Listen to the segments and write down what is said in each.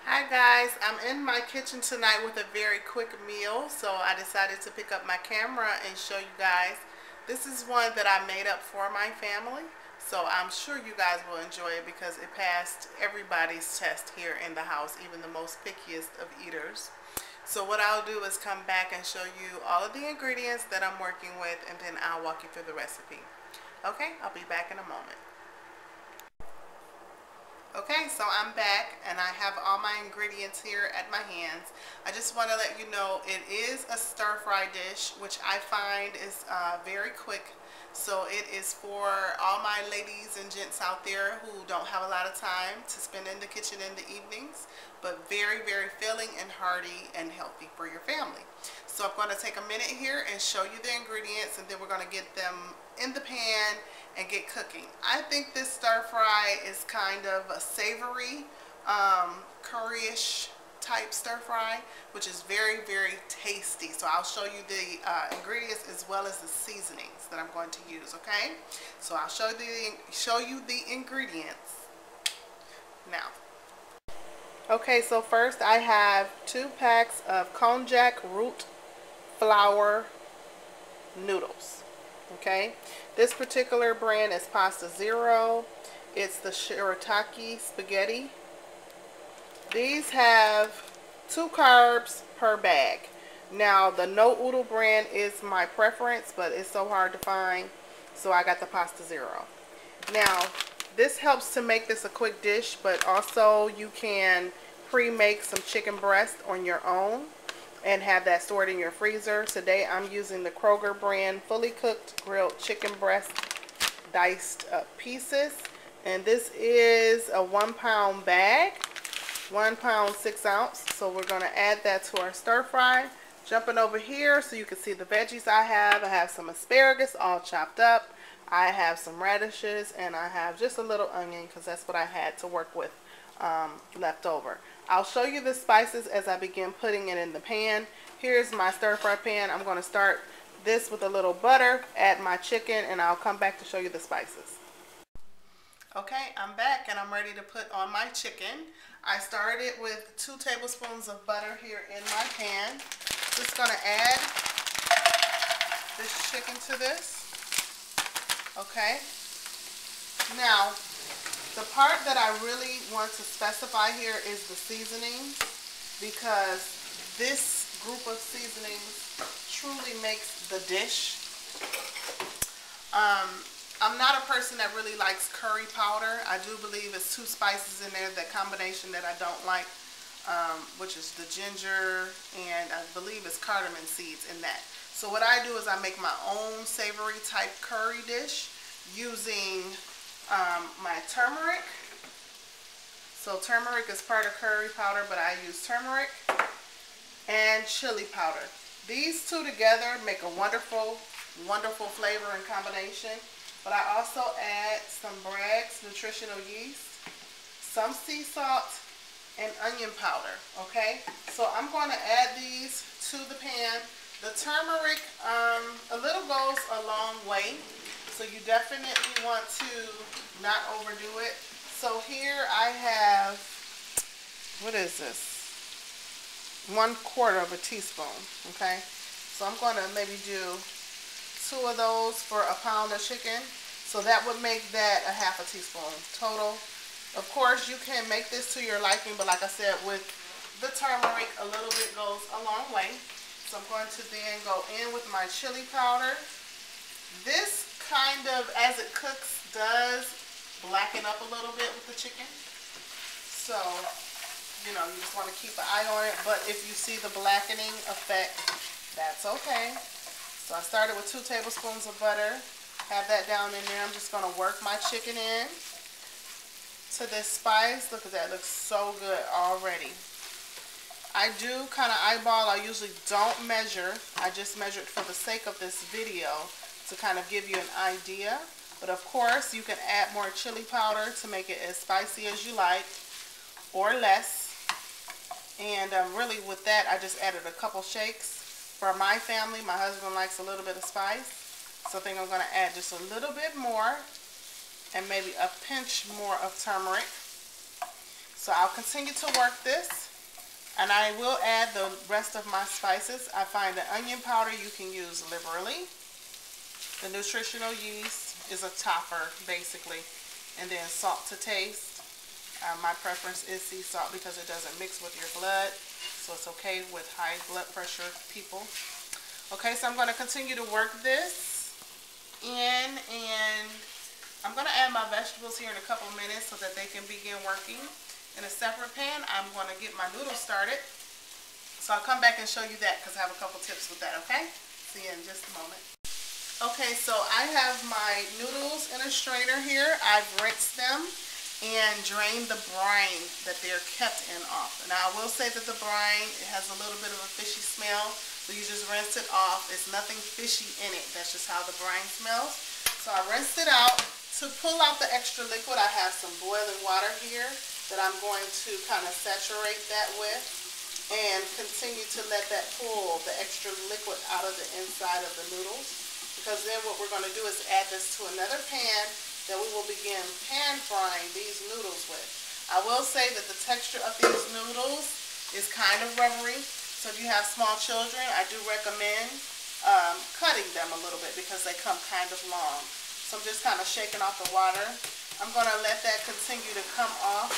Hi guys, I'm in my kitchen tonight with a very quick meal, so I decided to pick up my camera and show you guys. This is one that I made up for my family, so I'm sure you guys will enjoy it because it passed everybody's test here in the house, even the most pickiest of eaters. So what I'll do is come back and show you all of the ingredients that I'm working with, and then I'll walk you through the recipe. Okay, I'll be back in a moment. Okay, so I'm back and I have all my ingredients here at my hands. I just want to let you know it is a stir fry dish, which I find is very quick. So it is for all my ladies and gents out there who don't have a lot of time to spend in the kitchen in the evenings, but very, very filling and hearty and healthy for your family. So I'm going to take a minute here and show you the ingredients, and then we're going to get them in the pan and get cooking. I think this stir fry is kind of a savory, curry-ish type stir fry, which is very, very tasty. So I'll show you the ingredients as well as the seasonings that I'm going to use. Okay, so I'll show you the ingredients now. Okay, so first I have 2 packs of Konjac Root Flour noodles. Okay, this particular brand is Pasta Zero. It's the shirataki spaghetti. These have 2 carbs per bag. Now the Noodle brand is my preference, but it's so hard to find, so I got the Pasta Zero. Now this helps to make this a quick dish, but also you can pre-make some chicken breast on your own and have that stored in your freezer. Today I'm using the Kroger brand fully cooked grilled chicken breast diced pieces, and this is a 1 pound bag, 1 pound 6 ounce. So we're going to add that to our stir fry. Jumping over here so you can see the veggies I have some asparagus all chopped up, I have some radishes, and I have just a little onion because that's what I had to work with left over. I'll show you the spices as I begin putting it in the pan. Here's my stir fry pan. I'm going to start this with a little butter, add my chicken, and I'll come back to show you the spices. Okay, I'm back and I'm ready to put on my chicken. I started with 2 tablespoons of butter here in my pan. Just going to add this chicken to this. Okay. Now, the part that I really want to specify here is the seasonings, because this group of seasonings truly makes the dish. I'm not a person that really likes curry powder. I do believe it's 2 spices in there, that combination that I don't like, which is the ginger, and I believe it's cardamom seeds in that. So what I do is I make my own savory type curry dish using my turmeric. So turmeric is part of curry powder, but I use turmeric and chili powder. These 2 together make a wonderful, wonderful flavor and combination. But I also add some Bragg's nutritional yeast, some sea salt, and onion powder. Okay, so I'm going to add these to the pan. The turmeric, a little goes a long way, so you definitely want to not overdo it. So here I have, what is this? 1/4 teaspoon. Okay, so I'm going to maybe do 2 of those for a pound of chicken. So that would make that a ½ teaspoon total. Of course, you can make this to your liking, but like I said, with the turmeric, a little bit goes a long way. So I'm going to then go in with my chili powder. This kind of, as it cooks, does blacken up a little bit with the chicken. So, you know, you just want to keep an eye on it. But if you see the blackening effect, that's okay. So I started with 2 tablespoons of butter. Have that down in there. I'm just going to work my chicken in to this spice. Look at that. It looks so good already. I do kind of eyeball. I usually don't measure. I just measure it for the sake of this video to kind of give you an idea. But of course, you can add more chili powder to make it as spicy as you like, or less. And really with that, I just added a couple shakes. For my family, my husband likes a little bit of spice, so I think I'm going to add just a little bit more, and maybe a pinch more of turmeric. So I'll continue to work this, and I will add the rest of my spices. I find the onion powder you can use liberally. The nutritional yeast is a topper basically, and then salt to taste. My preference is sea salt because it doesn't mix with your blood, so it's okay with high blood pressure people. Okay, so I'm going to continue to work this in, and I'm going to add my vegetables here in a couple minutes so that they can begin working. In a separate pan, I'm going to get my noodles started. So I'll come back and show you that because I have a couple tips with that, okay? See you in just a moment. Okay, so I have my noodles in a strainer here. I've rinsed them and drained the brine that they're kept in off. Now I will say that the brine, it has a little bit of a fishy smell, so you just rinse it off. There's nothing fishy in it. That's just how the brine smells. So I rinsed it out. To pull out the extra liquid, I have some boiling water here that I'm going to kind of saturate that with and continue to let that pull the extra liquid out of the inside of the noodles, because then what we're going to do is add this to another pan that we will begin pan frying these noodles with. I will say that the texture of these noodles is kind of rubbery, so if you have small children, I do recommend cutting them a little bit because they come kind of long. So I'm just kind of shaking off the water. I'm going to let that continue to come off,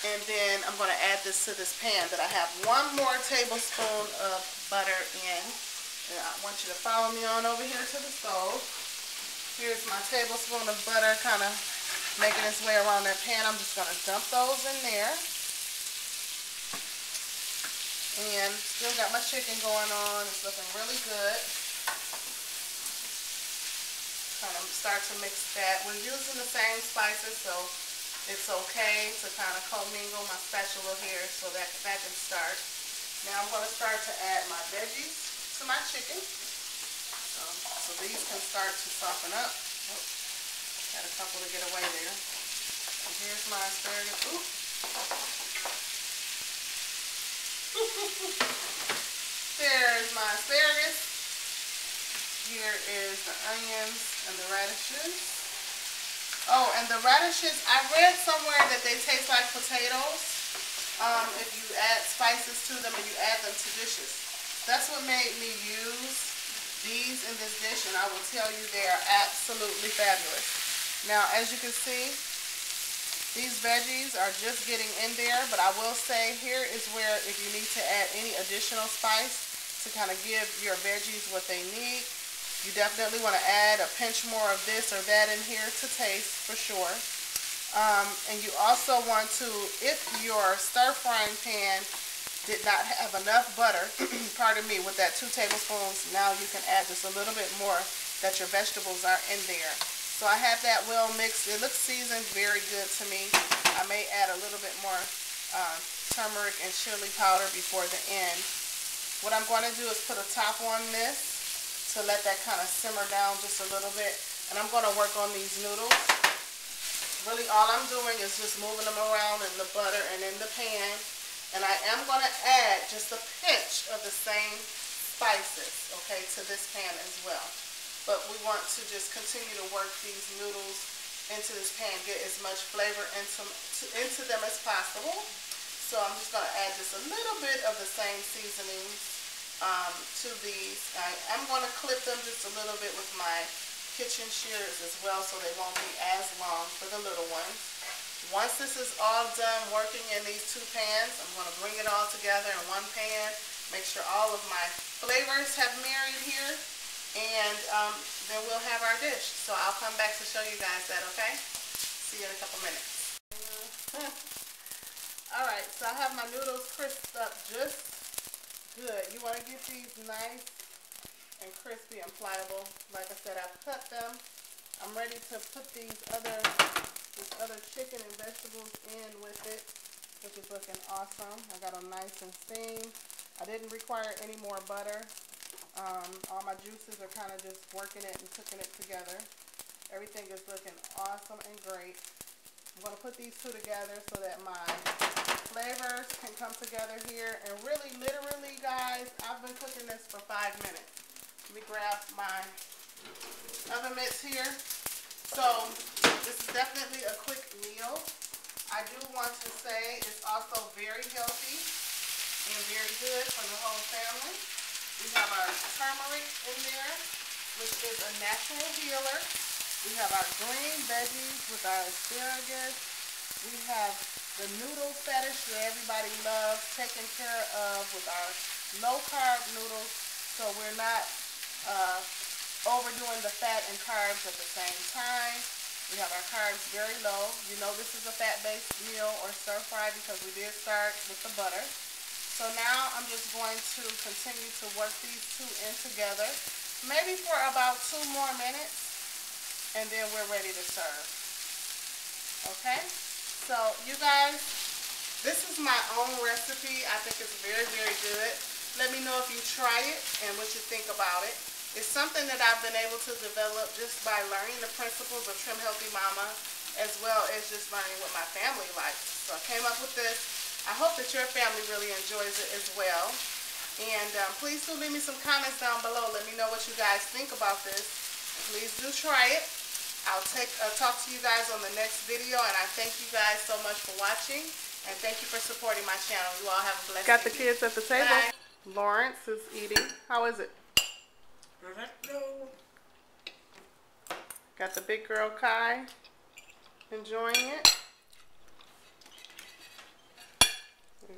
and then I'm going to add this to this pan that I have 1 more tablespoon of butter in. And I want you to follow me on over here to the stove. Here's my tablespoon of butter kind of making its way around that pan. I'm just going to dump those in there. And still got my chicken going on. It's looking really good. Kind of start to mix that. We're using the same spices, so it's okay to kind of commingle my spatula here so that can start. Now I'm going to start to add my veggies to my chicken. So these can start to soften up. Oh, got a couple to get away there. And here's my asparagus. Ooh. There's my asparagus. Here is the onions and the radishes. Oh, and the radishes, I read somewhere that they taste like potatoes if you add spices to them and you add them to dishes. That's what made me use these in this dish, and I will tell you they are absolutely fabulous. Now, as you can see, these veggies are just getting in there, but I will say here is where if you need to add any additional spice to kind of give your veggies what they need, you definitely want to add a pinch more of this or that in here to taste for sure. And you also want to, if your stir frying pan did not have enough butter, pardon me, with that 2 tablespoons, now you can add just a little bit more that your vegetables are in there. So I have that well mixed. It looks seasoned very good to me. I may add a little bit more turmeric and chili powder before the end. What I'm going to do is put a top on this to let that kind of simmer down just a little bit. And I'm going to work on these noodles. Really all I'm doing is just moving them around in the butter and in the pan. And I am going to add just a pinch of the same spices, okay, to this pan as well. But we want to just continue to work these noodles into this pan, get as much flavor into them as possible. So I'm just going to add just a little bit of the same seasonings to these. I'm going to clip them just a little bit with my kitchen shears as well, so they won't be as long for the little ones. Once this is all done working in these 2 pans, I'm going to bring it all together in one pan, make sure all of my flavors have married here, and then we'll have our dish. So I'll come back to show you guys that, okay? See you in a couple minutes. Alright, so I have my noodles crisped up just good. You want to get these nice and crispy and pliable. Like I said, I've cut them. I'm ready to put this other chicken and vegetables in with it, which is looking awesome. I got them nice and steamed. I didn't require any more butter. All my juices are kind of just working it and cooking it together. Everything is looking awesome and great. I'm going to put these 2 together so that my flavors can come together here. And really, literally, guys, I've been cooking this for 5 minutes. Let me grab my oven mitts here. So this is definitely a quick meal. I do want to say it's also very healthy and very good for the whole family. We have our turmeric in there, which is a natural healer. We have our green veggies with our asparagus. We have the noodle fetish that everybody loves, taken care of with our low-carb noodles, so we're not overdoing the fat and carbs at the same time. We have our carbs very low. You know this is a fat-based meal or stir-fry because we did start with the butter. So now I'm just going to continue to work these two in together, maybe for about 2 more minutes, and then we're ready to serve. Okay? So you guys, this is my own recipe. I think it's very, very good. Let me know if you try it and what you think about it. It's something that I've been able to develop just by learning the principles of Trim Healthy Mama, as well as just learning what my family likes. So I came up with this. I hope that your family really enjoys it as well. And please do leave me some comments down below. Let me know what you guys think about this. Please do try it. I'll talk to you guys on the next video, and I thank you guys so much for watching, and thank you for supporting my channel. You all have a blessed day. Got the kids at the table. Bye. Lawrence is eating. How is it? Got the big girl Kai enjoying it.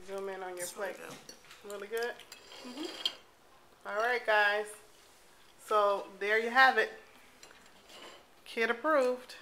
Zoom in on your plate. Really good? Alright guys, so there you have it. Kid approved.